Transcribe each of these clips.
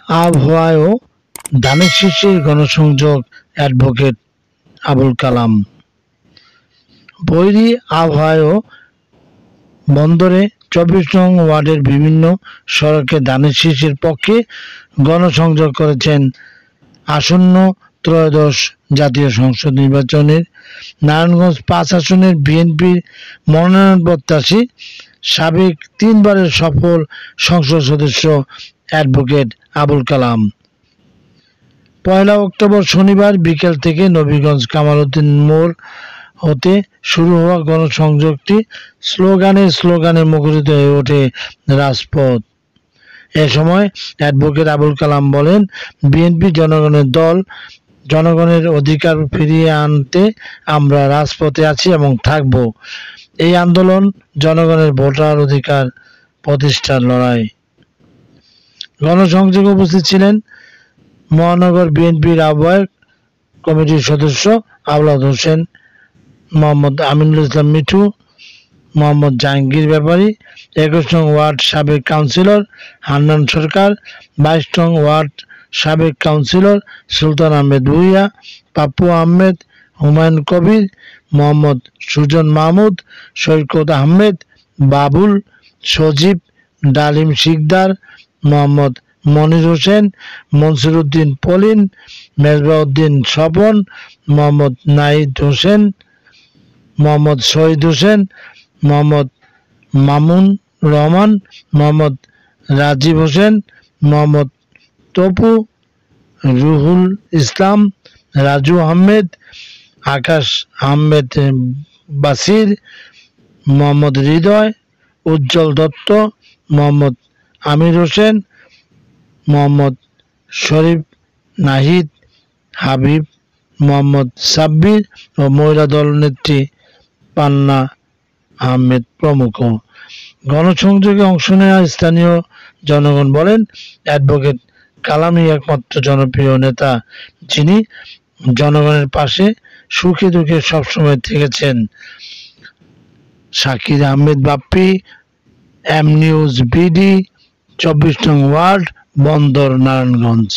আবহাওয়ায়ও ধানের শীষের গণসংযোগ অ্যাডভোকেট আবুল কালাম। বৈরী আবহাওয়ায়ও বন্দরে 24 নং ওয়ার্ডের বিভিন্ন সড়কে ধানের শীষের পক্ষে গণসংযোগ করেছেন আসন্ন ত্রয়োদশ জাতীয় সংসদ নির্বাচনের নারায়ণগঞ্জ 5 আসনের বিএনপির মনোনয়ন প্রত্যাশী সাবেক 3 বারের সফল সংসদ সদস্য অ্যাডভোকেট আবুল কালাম। 1 অক্টোবর শনিবার বিকেল থেকে নবীগঞ্জ কামালউদ্দিন মোড় হতে শুরু হওয়া গণসংযোগটি স্লোগানে মুখরিত হয়ে ওঠে রাজপথ। এ সময় অ্যাডভোকেট আবুল কালাম বলেন, বিএনপি জনগণের দল, জনগণের অধিকার ফিরিয়ে আনতে আমরা রাজপথে আছি এবং থাকব। এই আন্দোলন জনগণের ভোটার অধিকার প্রতিষ্ঠার লড়াই। গণসংযোগে উপস্থিত ছিলেন মহানগর বিএনপির আহ্বায়ক কমিটির সদস্য আওলাদ হোসেন, মোহাম্মদ আমিনুল ইসলাম মিঠু, মোহাম্মদ জাহাঙ্গীর ব্যাপারী, 21 নং ওয়ার্ড সাবেক কাউন্সিলর হান্নান সরকার, 22 নং ওয়ার্ড সাবেক কাউন্সিলর সুলতান আহমেদ ভূঁইয়া, পাপ্পু আহমেদ, হুমায়ুন কবির, মোহাম্মদ সুজন মাহমুদ, সৈকত আহমেদ, বাবুল, সজীব, ডালিম শিকদার, মোহাম্মদ মনির হোসেন, মনসুর উদ্দিন পলিন, মেজবাউদ্দিন স্বপন, মোহাম্মদ নাহিদ হোসেন, মোহাম্মদ শহীদ হোসেন, মোহাম্মদ মামুন রহমান, মোহাম্মদ রাজীব হোসেন, মোহাম্মদ তপু, রুহুল ইসলাম, রাজু আহমেদ, আকাশ আহমেদ বাসির, মোহাম্মদ হৃদয়, উজ্জ্বল দত্ত, মোহাম্মদ আমির হোসেন, মোহাম্মদ শরীফ নাহিদ, হাবিব, মোহাম্মদ সাব্বির ও মহিলা দলনেত্রী পান্না আহমেদ প্রমুখ। গণসংযোগে অংশ নেওয়া স্থানীয় জনগণ বলেন, অ্যাডভোকেট কালামই একমাত্র জনপ্রিয় নেতা, যিনি জনগণের পাশে সুখে দুঃখে সবসময় থেকেছেন। Shakir Ahmed Bappi, M news BD, 24 নং ওয়ার্ড, বন্দর, নারায়ণগঞ্জ।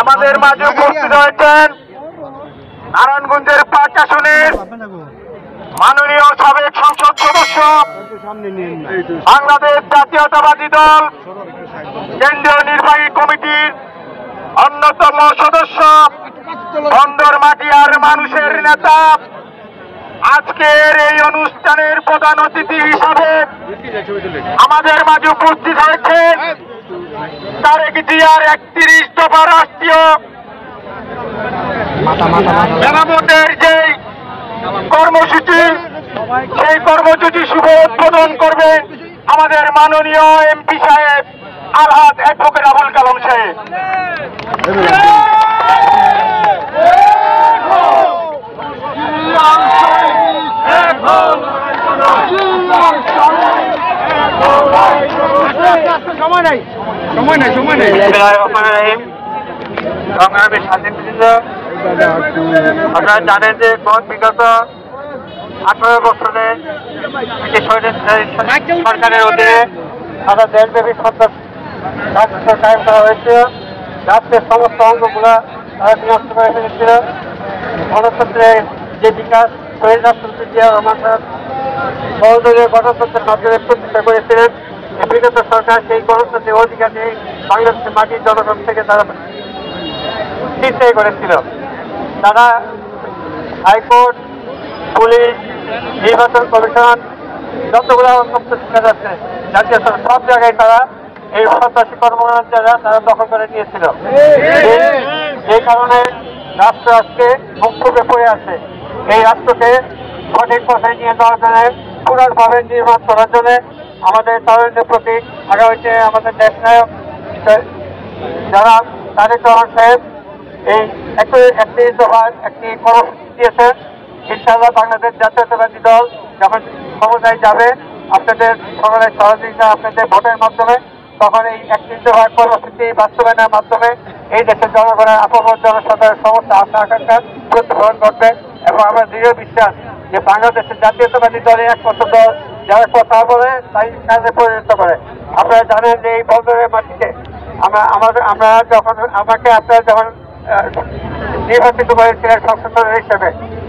আমাদের মাঝে উপস্থিত হয়েছেন নারায়ণগঞ্জের 5 আসনের মাননীয় সাবেক সংসদ সদস্য, বাংলাদেশ জাতীয়তাবাদী দল কেন্দ্রীয় নির্বাহী কমিটির অন্যতম সদস্য, বন্দর মাটিয়ার মানুষের নেতা, আজকের এই অনুষ্ঠানের প্রধান অতিথি হিসাবে আমাদের মাঝে উপস্থিত হয়েছেন তারেক জিয়ার 31 দফা রাষ্ট্রীয় মেরামতের যে কর্মসূচি, সেই কর্মসূচি শুভ উদ্বোধন করবেন আমাদের মাননীয় এমপি সাহেব আলহাজ অ্যাডভোকেট আবুল কালাম সাহেব। আপনারা জানেন যে বিগত 18 বছরে সরকারের অধীনে সারা দেশব্যাপী রাষ্ট্র কায়েম করা হয়েছে। রাষ্ট্রের সমস্ত অঙ্গগুলা তারা বিনষ্ট করে ফেলেছিল। গণতন্ত্রের যে বিকাশ শহীদ রাষ্ট্রপতি জিয়া রহমান সাহেব সহযোগে গণতন্ত্রের মাধ্যমে প্রতিষ্ঠা করেছিলেন। বিগত সরকার সেই গণতন্ত্রের অধিকার নিয়ে বাংলাদেশের মাটির জনগণ থেকে তারা চিন্তাই করেছিল। তারা হাইকোর্ট, পুলিশ, নির্বাচন কমিশন, যতগুলো শিক্ষা যাচ্ছে জাতীয় সব জায়গায় তারা এই সন্ত্রাসী কর্মকাণ্ডেরা তারা দখল করে নিয়েছিল। এই কারণে রাষ্ট্র আজকে মুখে পড়ে আছে। এই রাষ্ট্রকে সঠিক পথে নিয়ে যাওয়ার জন্য, পুনর্ভাবে নির্মাণ করার জন্য আমাদের তারুণ্যের প্রতীক আগামীতে আমাদের দেশ নায়ক যারা তারেক রহমান সাহেব এই 31 দফার একটি কর্মসূচি দিয়েছেন। ইনশাআল্লাহ বাংলাদেশ জাতীয়তাবাদী দল যখন ক্ষমতায় যাবে আপনাদের সকলের সহযোগিতা, আপনাদের ভোটের মাধ্যমে, তখন এই 31 দফা কর্মসূচি বাস্তবায়নের মাধ্যমে এই দেশের জনগণের আপামর জনসাধারণের সমস্ত আশা আকাঙ্ক্ষা প্রতিফলন ঘটবে। এবং আমরা দৃঢ় বিশ্বাস যে বাংলাদেশের জাতীয়তাবাদী দলের একমাত্র দল যারা কথা বলে তাই কাজে পরিণত করে। আপনারা জানেন যে এই বন্দরের মাটিতে আমরা যখন আপনারা যখন নির্বাচিত করেছিলেন সংসদ হিসেবে,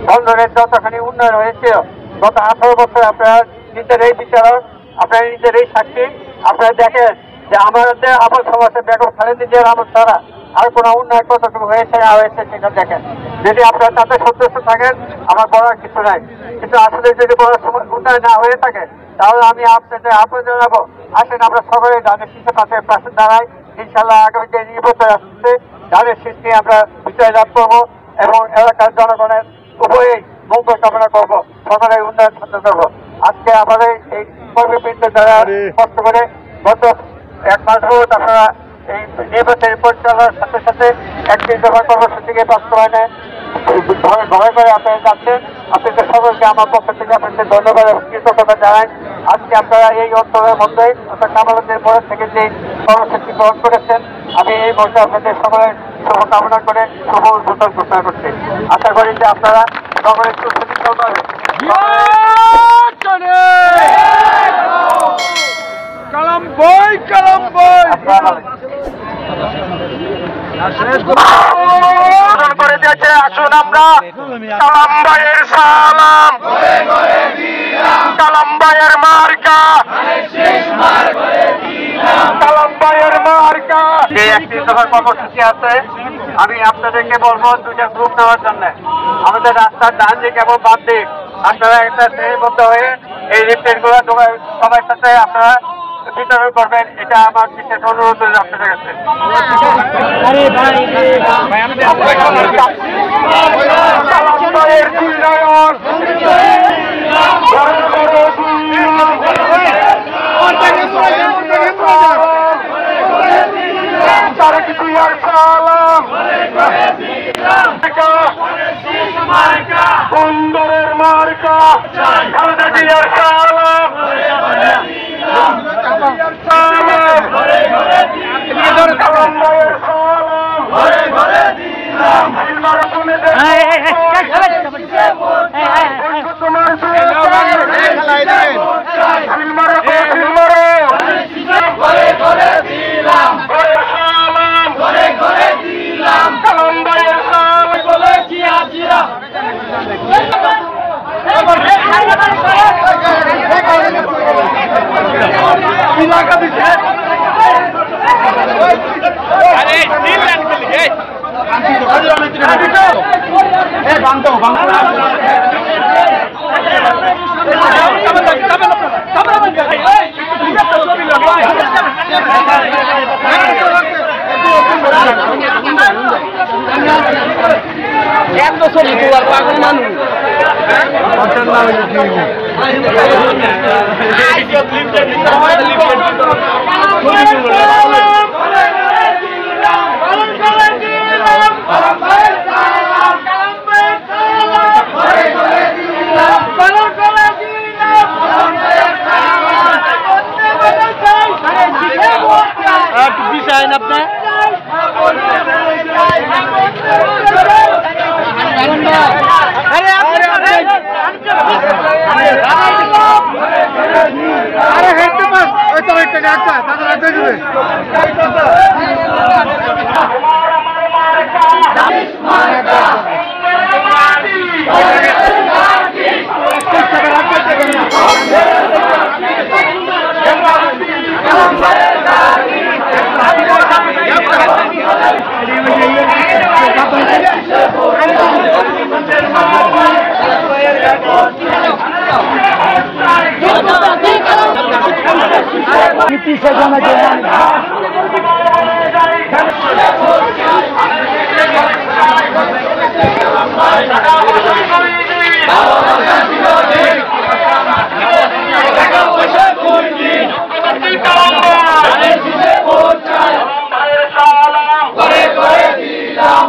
বন্দরের যতখানি উন্নয়ন হয়েছিল গত 18 বছর আপনারা নিজেরাই বিচারক, আপনারা নিজেরাই সাক্ষী। আপনারা দেখেন যে আমাদের আবার সমাজে বেগম খালেদা জিয়ার আমল ছাড়া আর কোনো উন্নয়ন কতটুকু হয়েছে না হয়েছে সেটা দেখেন। যদি আপনারা তাতে সন্তুষ্ট থাকেন আমার বলার কিছু নাই, কিন্তু আসলে যদি বড় উন্নয়ন না হয়ে থাকে তাহলে আমি আপনাদের আহ্বান জানাবো, আসেন আমরা সকলে ধানের শীষের পাশে দাঁড়াই। ইনশাল্লাহ আগামী যে নির্বাচন আসছে ধানের শীষ নিয়ে আমরা বিজয় লাভ করবো এবং এলাকার জনগণের উভয়ই মঙ্গল কামনা করবো, সকলের উন্নয়ন সাধন করবো। আজকে আমাদের এই কর্মীবৃন্দ যারা কষ্ট করে গত 1 মাস যাবত আপনারা এই নির্বাচনী পরিচালনার সাথে সাথে 31 দফা কর্মসূচিকে বাস্তবায়নে ঘরে ঘরে আপনারা যাচ্ছেন। আপনাদের সকলকে আমার পক্ষ থেকে আপনাদের ধন্যবাদ এবং কৃতজ্ঞতা জানাই। আজকে আপনারা এই অঞ্চলের মধ্যে অর্থাৎ কামালুদ্দিন মোড় থেকে যে কর্মসূচি গ্রহণ করেছেন, আমি এই মুহূর্তে আপনাদের সকলের শুভকামনা করে শুভ উদ্বোধন ঘোষণা করছি। আশা করি যে আপনারা সকলের সুস্থভাবে করে দিয়েছে। আসুন আমরা কালাম ভাইয়ের সালাম, কালাম ভাইয়ের মার্কা, কালাম ভাইয়ের মার্কা। যে 31 দফার কর্মসূচি আছে, আমি আপনাদেরকে বলবো 2টা গ্রুপ নেওয়ার জন্য। আমাদের রাস্তার ডান দিক এবং বাম দিক আপনারা একটা শ্রেণীবদ্ধ হয়ে এই লিফলেট গুলো সবার সাথে আপনারা বিতরণ করবেন, এটা আমার বিশেষ অনুরোধ রইল আপনাদের কাছে। সুন্দরের মার্কা খালেদা জিয়ার সালাম, এত ছবি তোলার পাগল মানুষ আপনার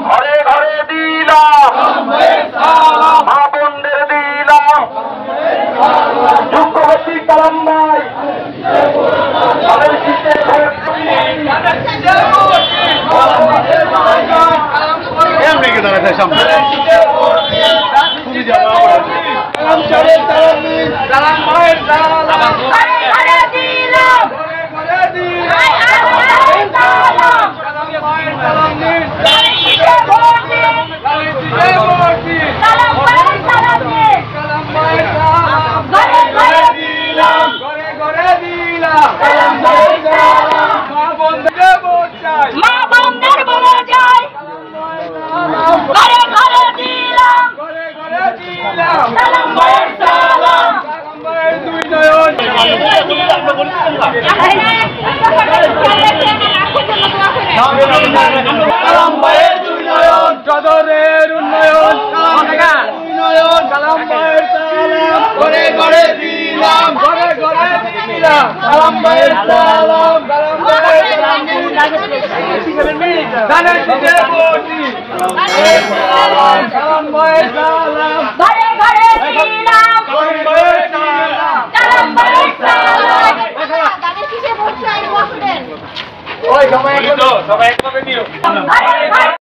ঘরে ঘরে দিলাম মা বোনদের কালাম ভাইয়ের উন্নয়ন, সদরের উন্নয়ন, উন্নয়ন, কালাম ভাইয়ের সালাম, ঘরে ঘরে দিলাম, ঘরে ঘরে দিলাম, কালাম ভাইয়ের সালাম, কালাম ভাইয়ের সালাম, ধানের শীষে ভোটি, কালাম ভাইয়ের সালাম, ঘরে ঘরে দিলাম, কালাম ভাইয়ের সালাম, কালাম ভাইয়ের সালাম। ধানের শীষে ভোট চাই বছরের। ওই সবাই একভাবে নিও। ঘরে ঘরে